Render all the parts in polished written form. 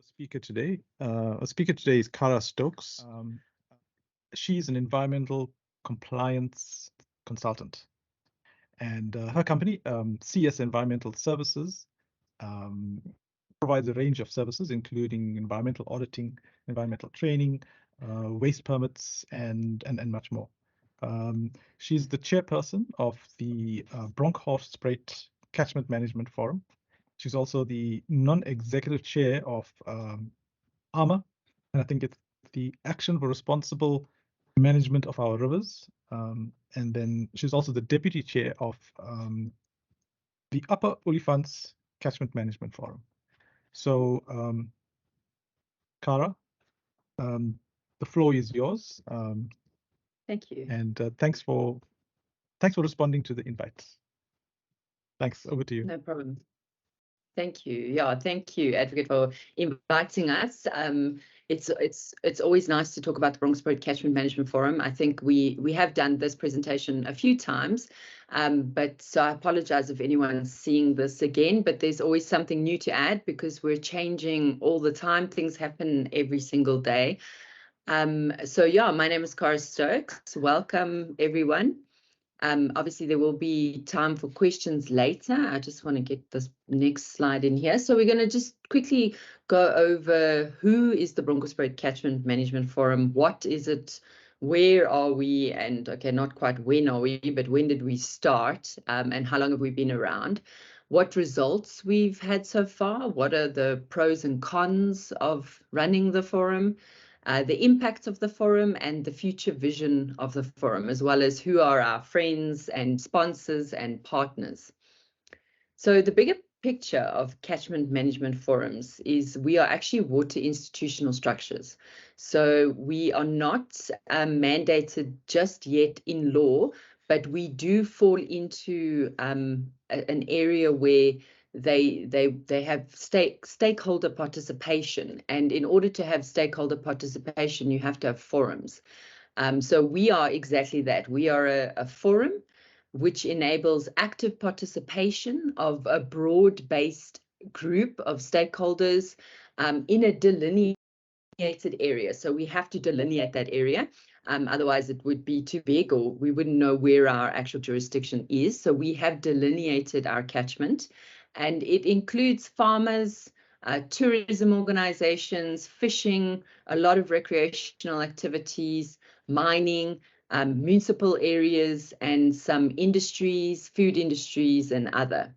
Our speaker today is Cara Stokes. She's an environmental compliance consultant, and her company, CS Environmental Services, provides a range of services, including environmental auditing, environmental training, waste permits, and much more. She's the chairperson of the Bronkhorstspruit Catchment Management Forum. She's also the non-executive chair of ARMA, and I think it's the Action for Responsible Management of Our Rivers. And then she's also the deputy chair of the Upper Olifants Catchment Management Forum. So, Cara, the floor is yours. Thank you. And thanks for responding to the invite. Thanks. Over to you. No problem. Thank you. Yeah, thank you, Advocate, for inviting us. It's always nice to talk about the Bronkhorstspruit Catchment Management Forum. I think we have done this presentation a few times, but so I apologize if anyone's seeing this again, but there's always something new to add because we're changing all the time. Things happen every single day. So yeah, my name is Cara Stokes. Welcome, everyone. Obviously, there will be time for questions later. I just want to get this next slide in here. So we're going to just quickly go over who is the Bronkhorstspruit Catchment Management Forum, what is it, where are we, and okay, not quite when are we, but when did we start, and how long have we been around, what results we've had so far, what are the pros and cons of running the forum, the impact of the forum and the future vision of the forum, as well as who are our friends and sponsors and partners. So the bigger picture of catchment management forums is we are actually water institutional structures. So we are not mandated just yet in law, but we do fall into an area where they have stakeholder participation, and in order to have stakeholder participation, you have to have forums. So we are exactly that. We are a forum which enables active participation of a broad-based group of stakeholders in a delineated area. So we have to delineate that area. Otherwise, it would be too big or we wouldn't know where our actual jurisdiction is. So we have delineated our catchment, and it includes farmers, tourism organizations, fishing, a lot of recreational activities, mining, municipal areas, and some industries, food industries, and other.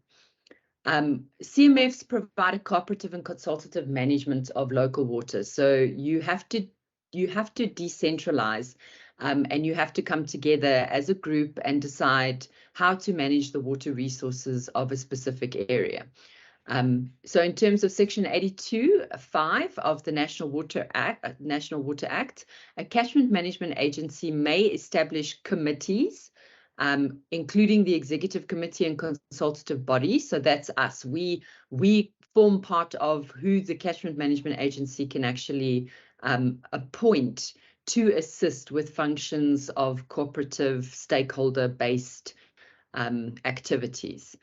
CMFs provide a cooperative and consultative management of local water. So you have to decentralize, and you have to come together as a group and decide how to manage the water resources of a specific area. So in terms of Section 82(5) of the National Water Act, a catchment management agency may establish committees, including the executive committee and consultative body. So that's us. We form part of who the catchment management agency can actually appoint to assist with functions of cooperative stakeholder-based activities.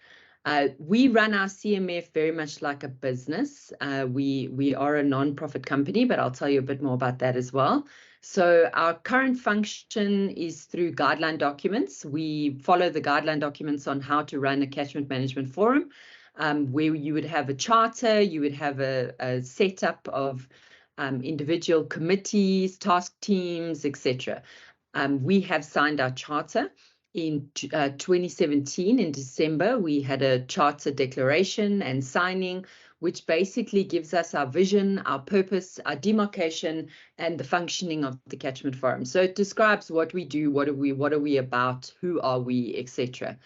We run our CMF very much like a business. We are a non-profit company, but I'll tell you a bit more about that as well. So our current function is through guideline documents. We follow the guideline documents on how to run a catchment management forum, where you would have a charter, you would have a setup of individual committees, task teams, etc. We have signed our charter. In 2017, in December, we had a charter declaration and signing, which basically gives us our vision, our purpose, our demarcation, and the functioning of the catchment forum. So it describes what we do, what are we about, who are we, etc.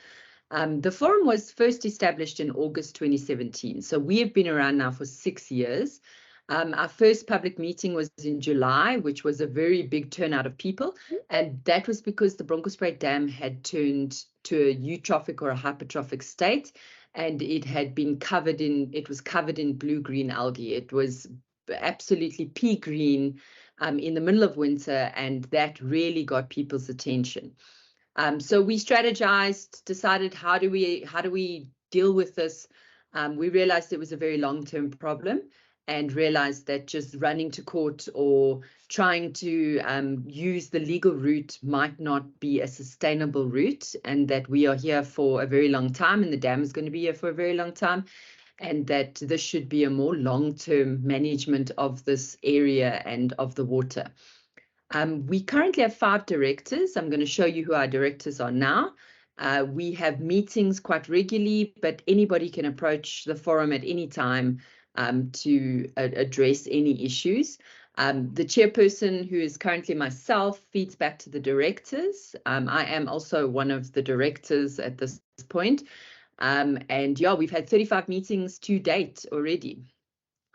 The forum was first established in August 2017. So we have been around now for 6 years. Our first public meeting was in July, which was a very big turnout of people. And that was because the Bronkhorstspruit Dam had turned to a eutrophic or a hypertrophic state, and it was covered in blue-green algae. It was absolutely pea green in the middle of winter, and that really got people's attention. So we strategized, decided how do we deal with this. We realized it was a very long-term problem. and realized that just running to court or trying to use the legal route might not be a sustainable route, and that we are here for a very long time and the dam is going to be here for a very long time, and that this should be a more long-term management of this area and of the water. We currently have 5 directors. I'm going to show you who our directors are now. We have meetings quite regularly, but anybody can approach the forum at any time to address any issues. The chairperson, who is currently myself, feeds back to the directors. I am also one of the directors at this point. And yeah, we've had 35 meetings to date already.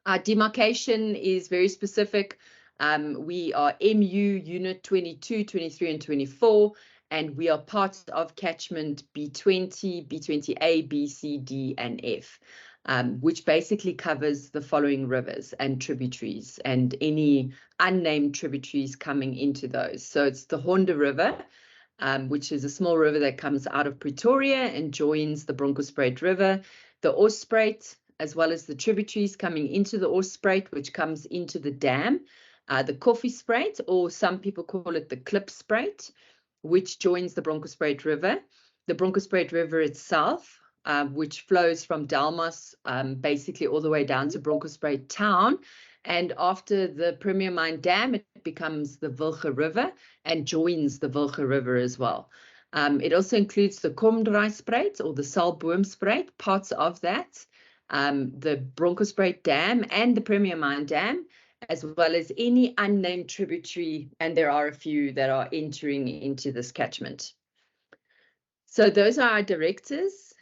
Our demarcation is very specific. We are MU Unit 22, 23, and 24, and we are part of catchment B20, B20A, B, C, D, and F, which basically covers the following rivers and tributaries and any unnamed tributaries coming into those. So it's the Honda River, which is a small river that comes out of Pretoria and joins the Bronkhorstspruit River, the Oorspruit, as well as the tributaries coming into the Oorspruit, which comes into the dam, the Koffiespruit, or some people call it the Klipspruit, which joins the Bronkhorstspruit River, the Bronkhorstspruit River itself, which flows from Delmas basically all the way down to Bronkhorstspruit town. And after the Premier Mine Dam, it becomes the Wilge River and joins the Wilge River as well. It also includes the Komdraaispruit or the Salboomspruit, parts of that, the Bronkhorstspruit Dam and the Premier Mine Dam, as well as any unnamed tributary, and there are a few that are entering into this catchment. So those are our directors.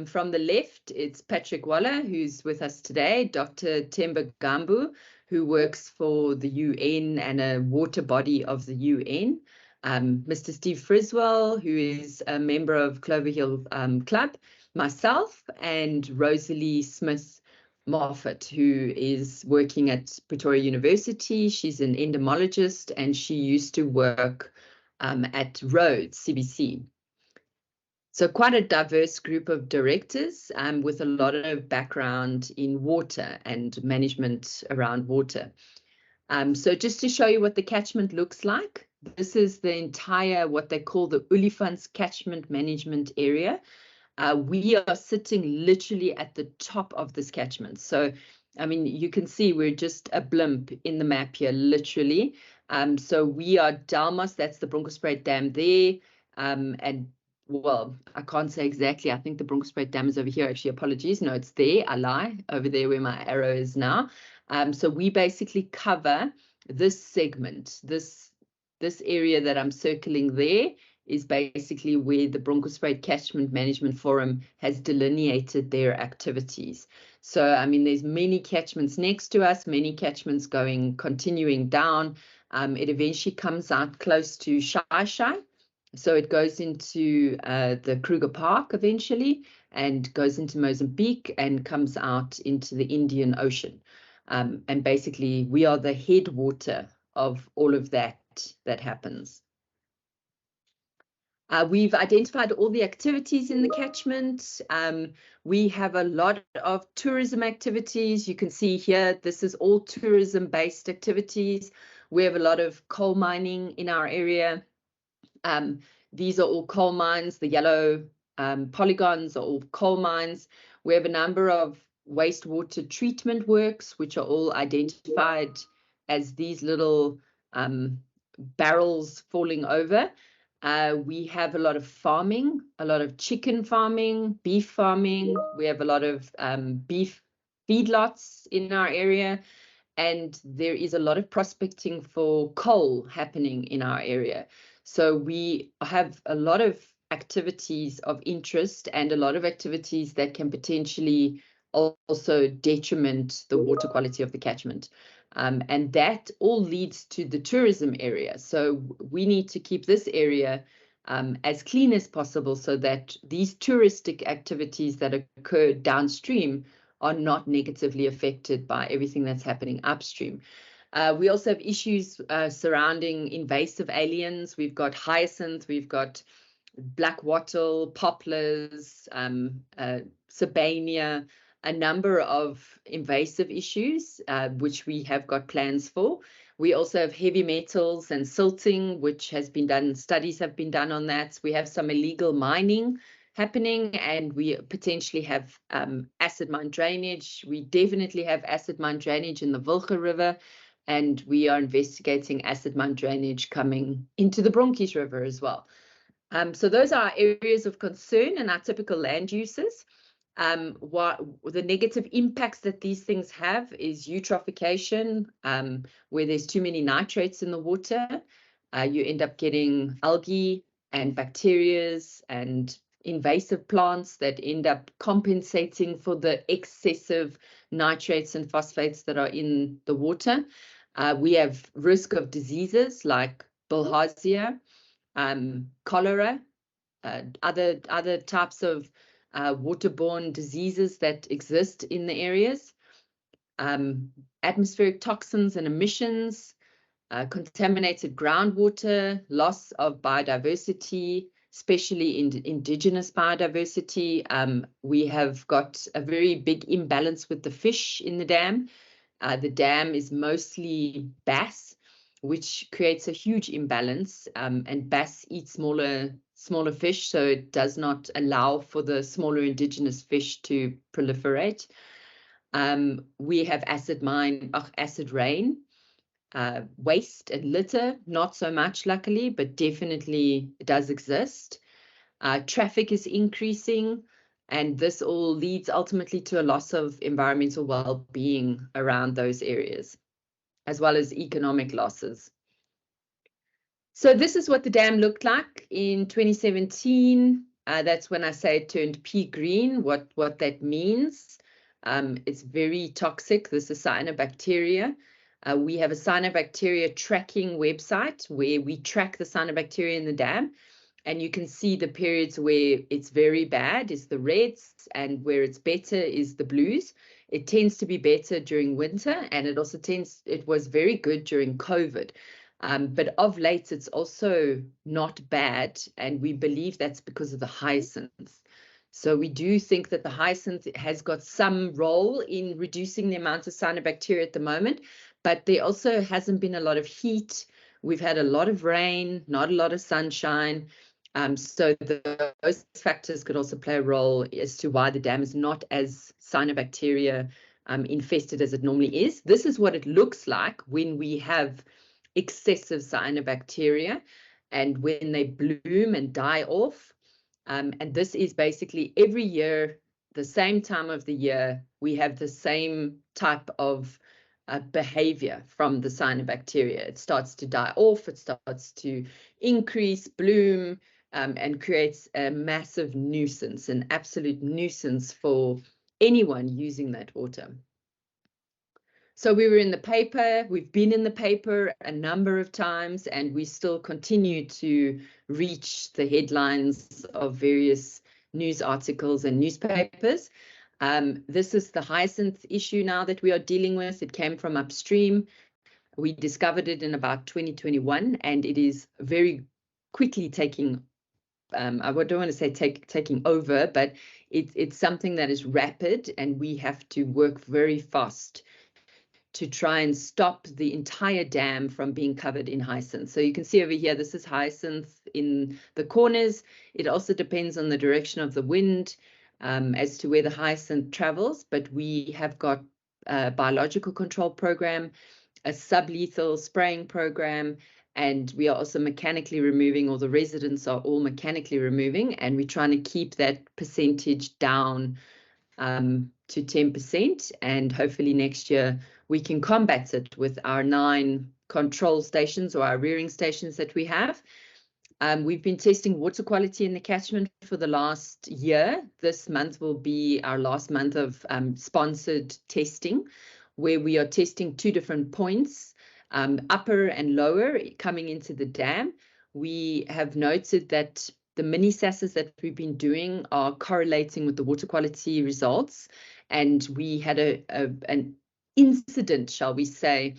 From the left, it's Patrick Waller, who's with us today, Dr. Themba Gambu, who works for the UN and a water body of the UN, Mr. Steve Friswell, who is a member of Clover Hill Club, myself, and Rosalie Smith Moffat, who is working at Pretoria University. She's an entomologist and she used to work at Rhodes, CBC. So quite a diverse group of directors with a lot of background in water and management around water. So just to show you what the catchment looks like, this is the entire, what they call the Olifants catchment management area. We are sitting literally at the top of this catchment. So, I mean, you can see we're just a blimp in the map here, literally. So we are Delmas, that's the Bronkhorstspruit Dam there. And well, I can't say exactly. I think the Bronkhorstspruit Dam is over here. Actually, apologies. No, it's there. I lie. Over there where my arrow is now. So we basically cover this segment, this area that I'm circling there is basically where the Bronkhorstspruit Catchment Management Forum has delineated their activities. So, I mean, there's many catchments next to us, many catchments continuing down. It eventually comes out close to Shai. So it goes into the Kruger Park eventually and goes into Mozambique and comes out into the Indian Ocean. And basically, we are the headwater of all of that happens. We've identified all the activities in the catchment. We have a lot of tourism activities. You can see here, this is all tourism-based activities. We have a lot of coal mining in our area. These are all coal mines. The yellow polygons are all coal mines. We have a number of wastewater treatment works, which are all identified as these little barrels falling over. We have a lot of farming, a lot of chicken farming, beef farming. We have a lot of beef feedlots in our area. And there is a lot of prospecting for coal happening in our area. So we have a lot of activities of interest and a lot of activities that can potentially also detriment the water quality of the catchment. And that all leads to the tourism area. So we need to keep this area as clean as possible so that these touristic activities that occur downstream are not negatively affected by everything that's happening upstream. We also have issues surrounding invasive aliens. We've got hyacinth, we've got black wattle, poplars, sabania, a number of invasive issues, which we have got plans for. We also have heavy metals and silting, which has been done, studies have been done on that. We have some illegal mining happening, and we potentially have acid mine drainage. We definitely have acid mine drainage in the Wilge River, and we are investigating acid mine drainage coming into the Bronkhorst River as well. So those are our areas of concern and our typical land uses. What the negative impacts that these things have is eutrophication, where there's too many nitrates in the water. You end up getting algae and bacterias and invasive plants that end up compensating for the excessive nitrates and phosphates that are in the water. We have risk of diseases like bilharzia, cholera, other types of waterborne diseases that exist in the areas, atmospheric toxins and emissions, contaminated groundwater, loss of biodiversity, especially in indigenous biodiversity. We have got a very big imbalance with the fish in the dam. The dam is mostly bass, which creates a huge imbalance, and bass eat smaller fish, so it does not allow for the smaller indigenous fish to proliferate. We have acid rain, waste and litter, not so much luckily, but definitely it does exist. Traffic is increasing, and this all leads ultimately to a loss of environmental well-being around those areas, as well as economic losses. So this is what the dam looked like in 2017. That's when I say it turned pea green, what that means. It's very toxic. This is cyanobacteria. We have a cyanobacteria tracking website where we track the cyanobacteria in the dam. And you can see the periods where it's very bad is the reds, and where it's better is the blues. It tends to be better during winter, and it was very good during COVID. But of late, it's also not bad, and we believe that's because of the hyacinth. So we do think that the hyacinth has got some role in reducing the amount of cyanobacteria at the moment, but there also hasn't been a lot of heat. We've had a lot of rain, not a lot of sunshine. So those factors could also play a role as to why the dam is not as cyanobacteria infested as it normally is. This is what it looks like when we have excessive cyanobacteria and when they bloom and die off. And this is basically every year, the same time of the year, we have the same type of behavior from the cyanobacteria. It starts to die off, it starts to increase, bloom, and creates a massive nuisance, an absolute nuisance for anyone using that water. So we were in the paper, we've been in the paper a number of times, and we still continue to reach the headlines of various news articles and newspapers. This is the hyacinth issue now that we are dealing with. It came from upstream. We discovered it in about 2021, and it is very quickly taking, I don't want to say taking over, but it's something that is rapid, and we have to work very fast to try and stop the entire dam from being covered in hyacinth. So you can see over here, this is hyacinth in the corners. It also depends on the direction of the wind as to where the hyacinth travels, but we have got a biological control program, a sublethal spraying program, and we are also mechanically removing, or the residents are all mechanically removing, and we're trying to keep that percentage down to 10%, and hopefully next year we can combat it with our 9 control stations, or our rearing stations that we have. We've been testing water quality in the catchment for the last year. This month will be our last month of sponsored testing, where we are testing 2 different points, upper and lower, coming into the dam. We have noted that the mini SASs that we've been doing are correlating with the water quality results. And we had an incident, shall we say,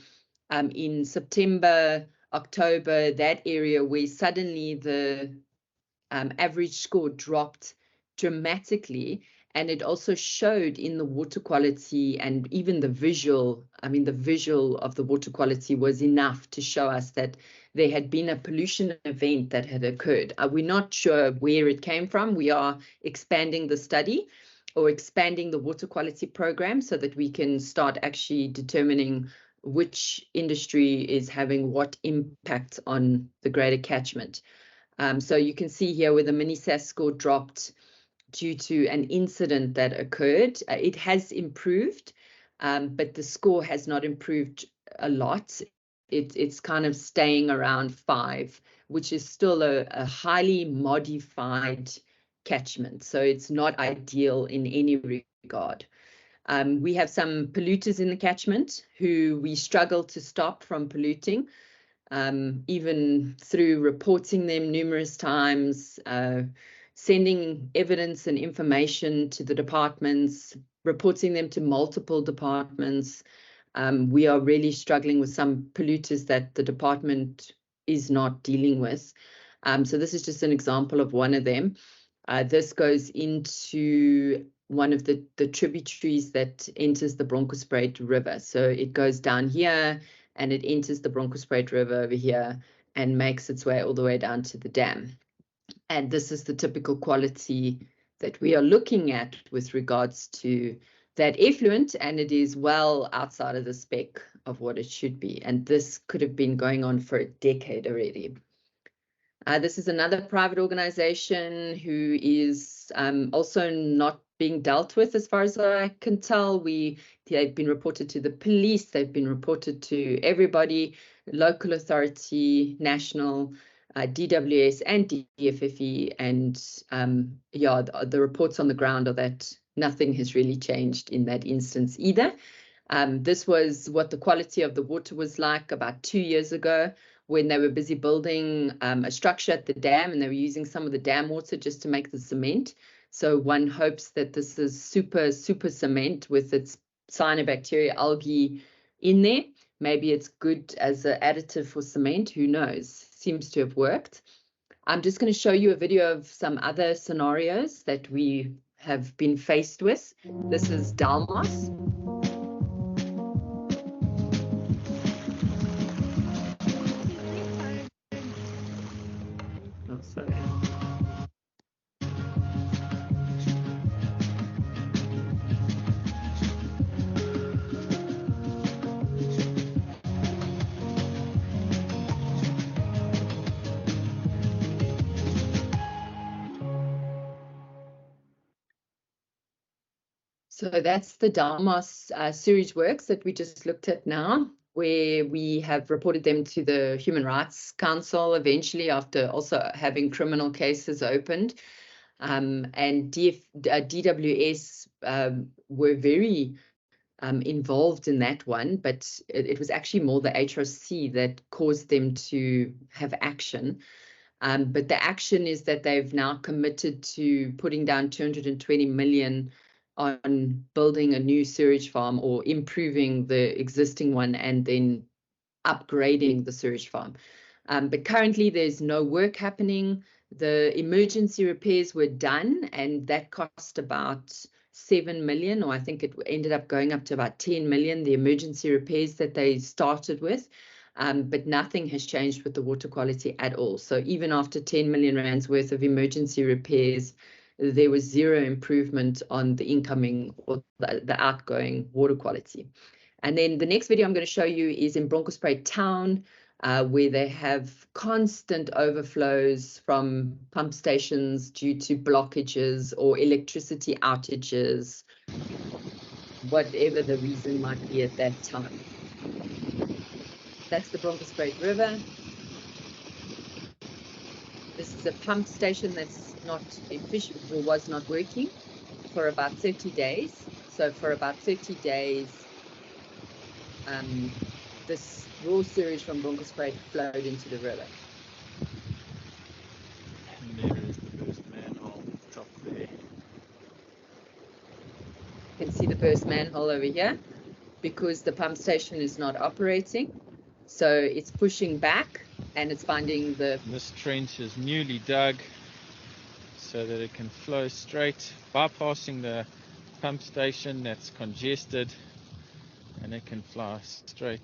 in September, October, that area, where suddenly the average score dropped dramatically, And it also showed in the water quality, and even the visual, I mean, the visual of the water quality was enough to show us that there had been a pollution event that had occurred. We're not sure where it came from. We are expanding the study, or expanding the water quality program, so that we can start actually determining which industry is having what impact on the greater catchment. So you can see here where the mini-SAS score dropped due to an incident that occurred. It has improved, but the score has not improved a lot. It's kind of staying around 5, which is still a highly modified catchment. So it's not ideal in any regard. We have some polluters in the catchment who we struggle to stop from polluting, even through reporting them numerous times, sending evidence and information to the departments, reporting them to multiple departments. We are really struggling with some polluters that the department is not dealing with. So this is just an example of one of them. This goes into one of the tributaries that enters the Bronkhorstspruit River. So it goes down here and it enters the Bronkhorstspruit River over here and makes its way all the way down to the dam. And this is the typical quality that we are looking at with regards to that effluent, and it is well outside of the spec of what it should be. And this could have been going on for a decade already. This is another private organization who is also not being dealt with, as far as I can tell. They've been reported to the police, they've been reported to everybody, local authority, national, DWS and DFFE, and yeah, the reports on the ground are that nothing has really changed in that instance either. This was what the quality of the water was like about 2 years ago, when they were busy building a structure at the dam, and they were using some of the dam water just to make the cement. So one hopes that this is super cement with its cyanobacteria algae in there. Maybe it's good as an additive for cement, who knows? Seems to have worked. I'm just going to show you a video of some other scenarios that we have been faced with. This is Dalmas. Oh, sorry. So that's the Dalmas sewage works that we just looked at now, where we have reported them to the Human Rights Council eventually, after also having criminal cases opened. And DWS were very involved in that one, but it was actually more the HRC that caused them to have action. But the action is that they've now committed to putting down 220 million on building a new sewage farm, or improving the existing one and then upgrading the sewage farm. But currently there's no work happening. The emergency repairs were done, and that cost about 7 million, or I think it ended up going up to about 10 million, the emergency repairs that they started with. But nothing has changed with the water quality at all. So even after 10 million rands worth of emergency repairs, there was zero improvement on the incoming or the outgoing water quality. And then the next video I'm going to show you is in Bronkhorstspruit town, where they have constant overflows from pump stations due to blockages or electricity outages, whatever the reason might be at that time. That's the Bronkhorstspruit River. This is a pump station that's not efficient, or was not working for about 30 days. So for about 30 days, this raw sewage from Bronkhorstspruit flowed into the river. And there is the burst manhole top there. You can see the burst manhole over here, because the pump station is not operating. So it's pushing back, and it's finding the... This trench is newly dug, so that it can flow straight, bypassing the pump station that's congested, and it can flow straight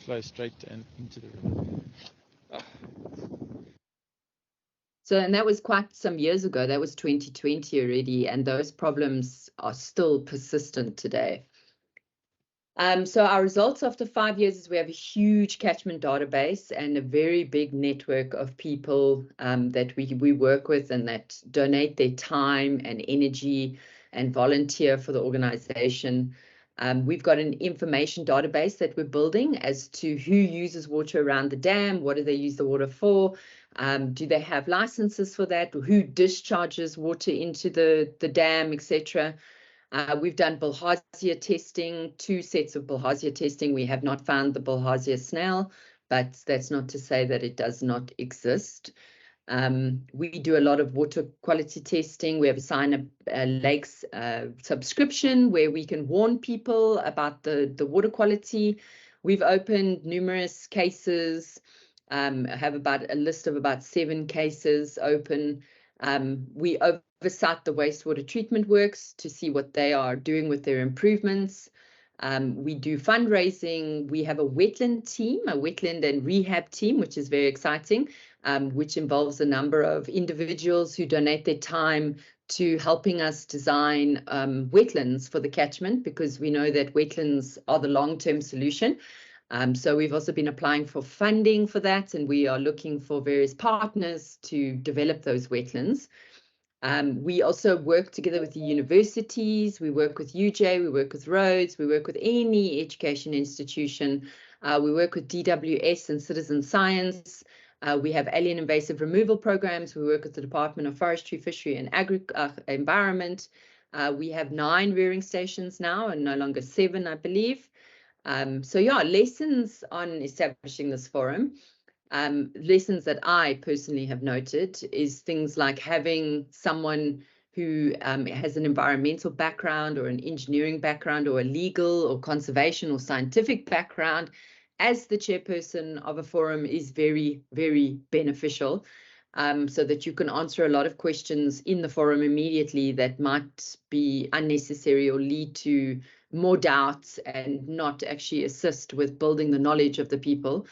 into the river. So, and that was quite some years ago. That was 2020 already, and those problems are still persistent today. So our results after 5 years is we have a huge catchment database and a very big network of people that we work with and that donate their time and energy and volunteer for the organization. We've got an information database that we're building as to who uses water around the dam, what do they use the water for, do they have licenses for that, who discharges water into the dam, etc. We've done bilharzia testing, 2 sets of bilharzia testing. We have not found the bilharzia snail, but that's not to say that it does not exist. We do a lot of water quality testing. We have assigned a lakes subscription where we can warn people about the water quality. We've opened numerous cases. I have about a list of about 7 cases open. We oversight the wastewater treatment works to see what they are doing with their improvements. We do fundraising. We have a wetland team, a wetland and rehab team, which is very exciting, which involves a number of individuals who donate their time to helping us design wetlands for the catchment, because we know that wetlands are the long-term solution. So we've also been applying for funding for that, and we are looking for various partners to develop those wetlands. We also work together with the universities. We work with UJ, we work with Rhodes, we work with any education institution. We work with DWS and citizen science. We have alien invasive removal programs. We work with the Department of Forestry, Fishery and Environment. We have 9 rearing stations now and no longer 7, I believe. So yeah, lessons on establishing this forum. Lessons that I personally have noted is things like having someone who has an environmental background or an engineering background or a legal or conservation or scientific background as the chairperson of a forum is very, very beneficial, so that you can answer a lot of questions in the forum immediately that might be unnecessary or lead to more doubts and not actually assist with building the knowledge of the people.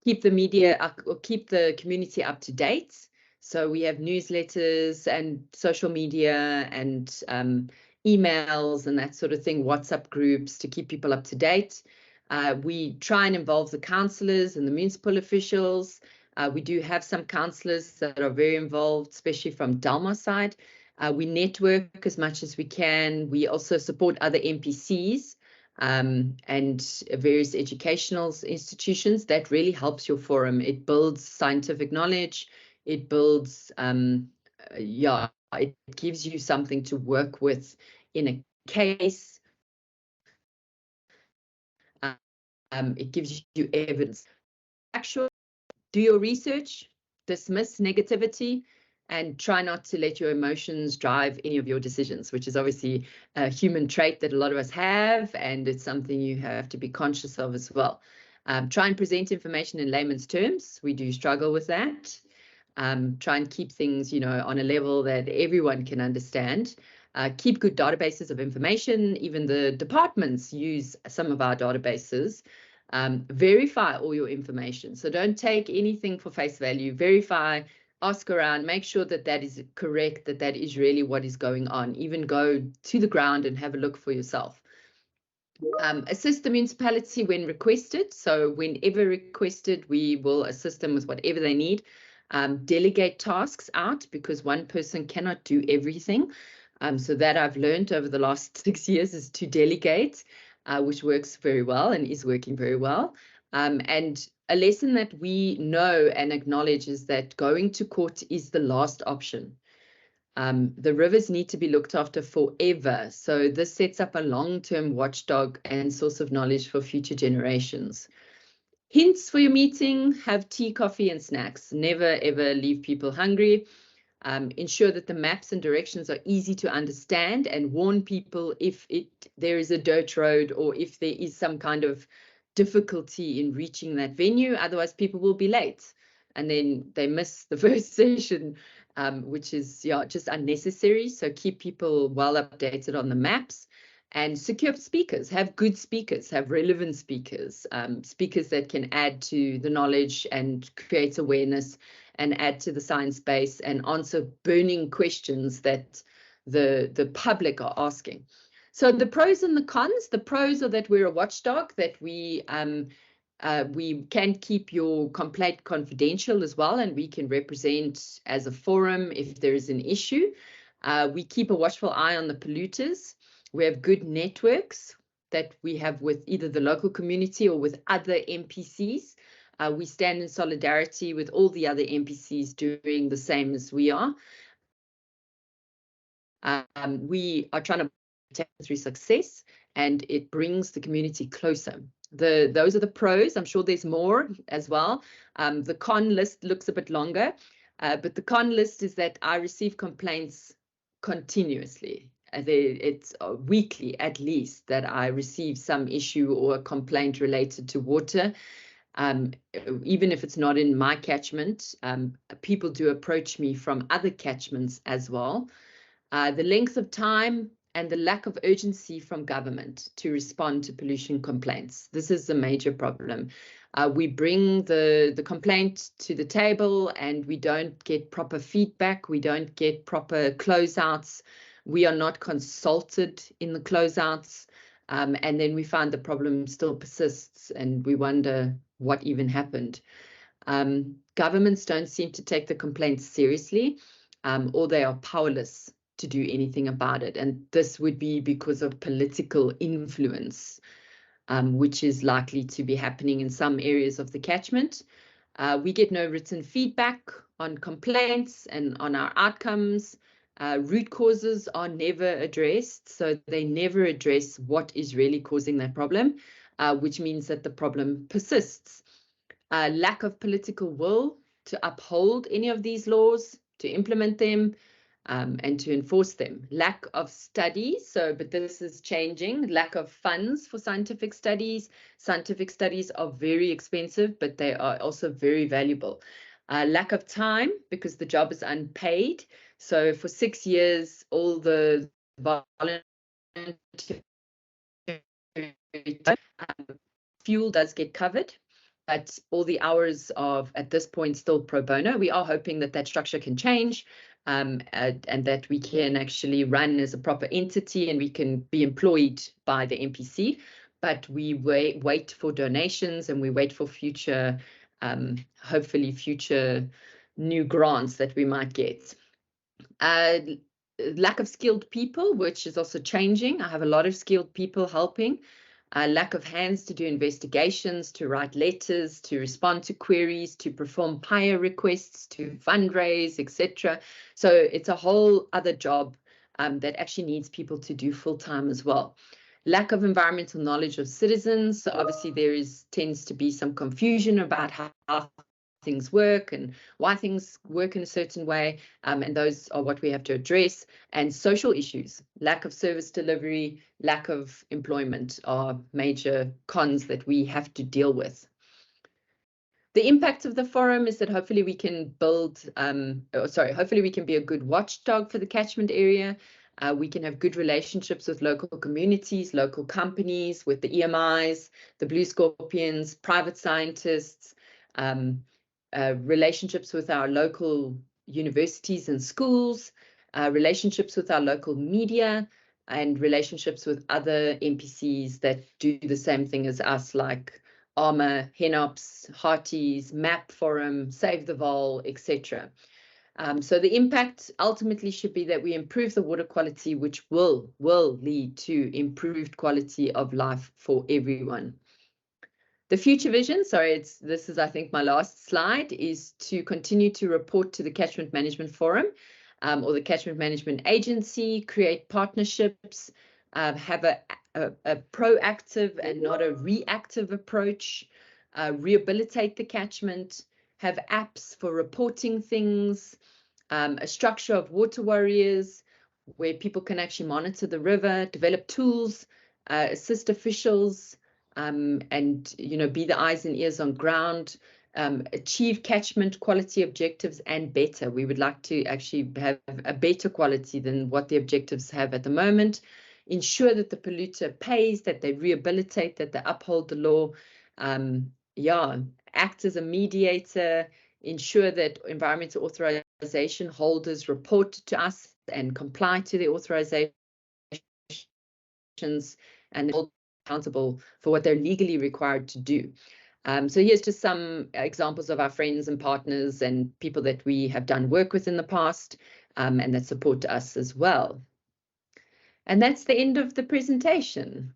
Keep the media or keep the community up to date. So we have newsletters and social media and emails and that sort of thing, WhatsApp groups to keep people up to date. We try and involve the councillors and the municipal officials. We do have some councillors that are very involved, especially from Dalmar's side. We network as much as we can. We also support other NPCs and various educational institutions. That really helps your forum. It builds scientific knowledge. It builds, it gives you something to work with in a case. It gives you evidence. Actually, do your research, dismiss negativity, and try not to let your emotions drive any of your decisions, which is obviously a human trait that a lot of us have, and it's something you have to be conscious of as well. Try and present information in layman's terms. We do struggle with that. Try and keep things, on a level that everyone can understand. Keep good databases of information. Even the departments use some of our databases. Verify all your information. So don't take anything for face value. Verify, ask around, make sure that that is correct, that is really what is going on. Even go to the ground and have a look for yourself. Assist the municipality when requested. So whenever requested, we will assist them with whatever they need. Delegate tasks out, because one person cannot do everything. So that I've learned over the last 6 years is to delegate, which works very well and is working very well. And a lesson that we know and acknowledge is that going to court is the last option. The rivers need to be looked after forever. So this sets up a long-term watchdog and source of knowledge for future generations. Hints for your meeting: have tea, coffee, and snacks. Never, ever leave people hungry. Ensure that the maps and directions are easy to understand, and warn people if there is a dirt road or if there is some kind of difficulty in reaching that venue. Otherwise, people will be late and then they miss the first session which is just unnecessary. So keep people well updated on the maps, and secure speakers, have good speakers, have relevant speakers, speakers that can add to the knowledge and create awareness and add to the science base and answer burning questions that the public are asking. So the pros and the cons. The pros are that we're a watchdog, that we can keep your complaint confidential as well, and we can represent as a forum if there is an issue. We keep a watchful eye on the polluters. We have good networks that we have with either the local community or with other NPCs. We stand in solidarity with all the other NPCs doing the same as we are. We are trying to take through success, and it brings the community closer. Those are the pros. I'm sure there's more as well. The con list looks a bit longer, but the con list is that I receive complaints continuously. It's weekly at least that I receive some issue or a complaint related to water. Even if it's not in my catchment, people do approach me from other catchments as well. The length of time and the lack of urgency from government to respond to pollution complaints. This is a major problem. We bring the complaint to the table and we don't get proper feedback. We don't get proper closeouts. We are not consulted in the closeouts. And then we find the problem still persists and we wonder what even happened. Governments don't seem to take the complaints seriously, or they are powerless to do anything about it. And this would be because of political influence, which is likely to be happening in some areas of the catchment. We get no written feedback on complaints and on our outcomes. Root causes are never addressed, so they never address what is really causing that problem, which means that the problem persists. Lack of political will to uphold any of these laws, to implement them, and to enforce them. Lack of studies, but this is changing. Lack of funds for scientific studies. Scientific studies are very expensive, but they are also very valuable. Lack of time, because the job is unpaid. So for 6 years, all the volunteer fuel does get covered, but all the hours of, at this point, still pro bono. We are hoping that that structure can change, and that we can actually run as a proper entity and we can be employed by the NPC. But we wait for donations and we wait for future, hopefully future new grants that we might get. Lack of skilled people, which is also changing. I have a lot of skilled people helping. Lack of hands to do investigations, to write letters, to respond to queries, to perform PIA requests, to fundraise, etc. So it's a whole other job that actually needs people to do full time as well. Lack of environmental knowledge of citizens. So obviously there tends to be some confusion about how things work and why things work in a certain way, and those are what we have to address. And social issues, lack of service delivery, lack of employment are major cons that we have to deal with. The impact of the forum is that hopefully we can hopefully we can be a good watchdog for the catchment area. We can have good relationships with local communities, local companies, with the EMIs, the Blue Scorpions, private scientists, relationships with our local universities and schools, relationships with our local media, and relationships with other NPCs that do the same thing as us, like ARMA, HENOPS, Hearties, MAP Forum, Save the Vol, etc. So the impact ultimately should be that we improve the water quality, which will lead to improved quality of life for everyone. The future vision, this is, I think, my last slide, is to continue to report to the Catchment Management Forum or the Catchment Management Agency, create partnerships, have a proactive and not a reactive approach, rehabilitate the catchment, have apps for reporting things, a structure of water warriors where people can actually monitor the river, develop tools, assist officials, and be the eyes and ears on ground, achieve catchment quality objectives and better. We would like to actually have a better quality than what the objectives have at the moment. Ensure that the polluter pays, that they rehabilitate, that they uphold the law. Act as a mediator, ensure that environmental authorization holders report to us and comply to the authorizations and hold accountable for what they're legally required to do. So here's just some examples of our friends and partners and people that we have done work with in the past and that support us as well. And that's the end of the presentation.